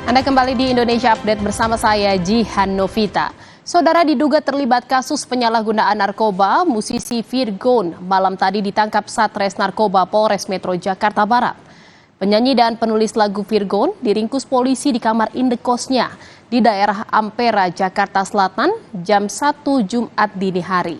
Anda kembali di Indonesia Update bersama saya, Jihan Novita. Saudara, diduga terlibat kasus penyalahgunaan narkoba, musisi Virgon malam tadi ditangkap Satres Narkoba Polres Metro Jakarta Barat. Penyanyi dan penulis lagu Virgon diringkus polisi di kamar indekosnya di daerah Ampera, Jakarta Selatan jam 1 Jumat dini hari.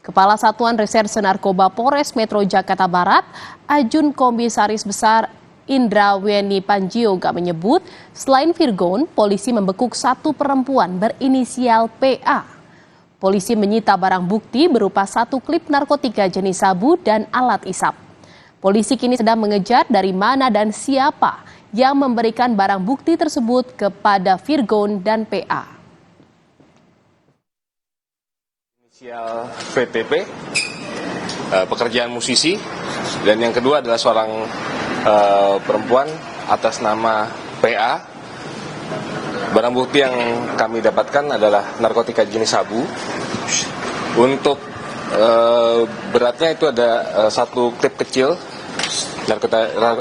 Kepala Satuan Reserse Narkoba Polres Metro Jakarta Barat, Ajun Komisaris Besar Indra Weni Panjioga menyebut, selain Virgon, polisi membekuk satu perempuan berinisial PA. Polisi menyita barang bukti berupa satu klip narkotika jenis sabu dan alat isap. Polisi kini sedang mengejar dari mana dan siapa yang memberikan barang bukti tersebut kepada Virgon dan PA. Inisial VTP, pekerjaan musisi, dan yang kedua adalah seorang perempuan atas nama PA. Barang bukti yang kami dapatkan adalah narkotika jenis sabu. Untuk beratnya itu ada satu klip kecil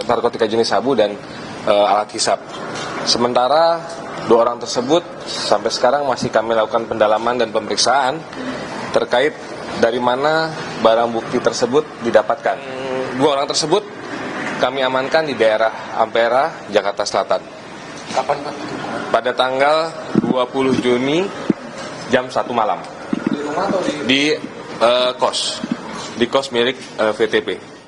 narkotika jenis sabu dan alat hisap. Sementara dua orang tersebut sampai sekarang masih kami lakukan pendalaman dan pemeriksaan terkait dari mana barang bukti tersebut didapatkan. Dua orang tersebut kami amankan di daerah Ampera, Jakarta Selatan. Kapan, Pak? Pada tanggal 20 Juni jam 1 malam. Di rumah atau di kos? Di kos milik VTP.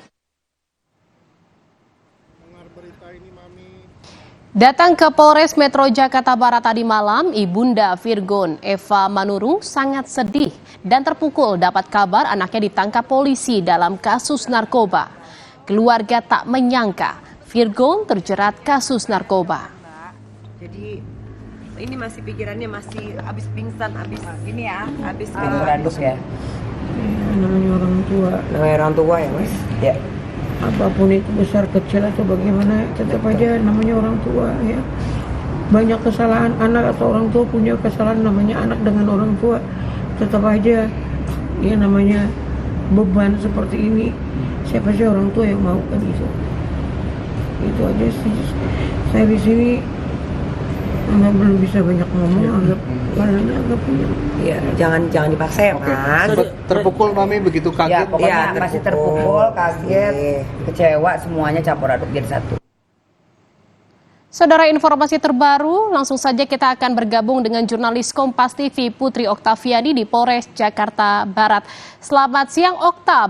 Datang ke Polres Metro Jakarta Barat tadi malam, Ibunda Virgon Eva Manurung sangat sedih dan terpukul dapat kabar anaknya ditangkap polisi dalam kasus narkoba. Keluarga tak menyangka Virgon terjerat kasus narkoba. Jadi ini masih pikirannya masih habis pingsan, habis ini ya, habis beraduk ya. Namanya orang tua. Namanya orang tua ya, Mas. Ya. Apapun itu besar kecil atau bagaimana, tetap aja namanya orang tua ya. Banyak kesalahan anak atau orang tua punya kesalahan, namanya anak dengan orang tua. Tetap aja ya namanya beban seperti ini. Siapa sih orang tua yang mau kan itu? Itu aja sih. Saya di sini belum bisa banyak ngomong, anggap punya. Ya, jangan dipaksa ya, Mas. Terpukul Mami begitu kaget. Ya, pokoknya masih terpukul, kaget, kecewa, semuanya campur aduk jadi satu. Saudara, informasi terbaru, langsung saja kita akan bergabung dengan jurnalis Kompas TV Putri Oktaviani di Polres Jakarta Barat. Selamat siang, Okta.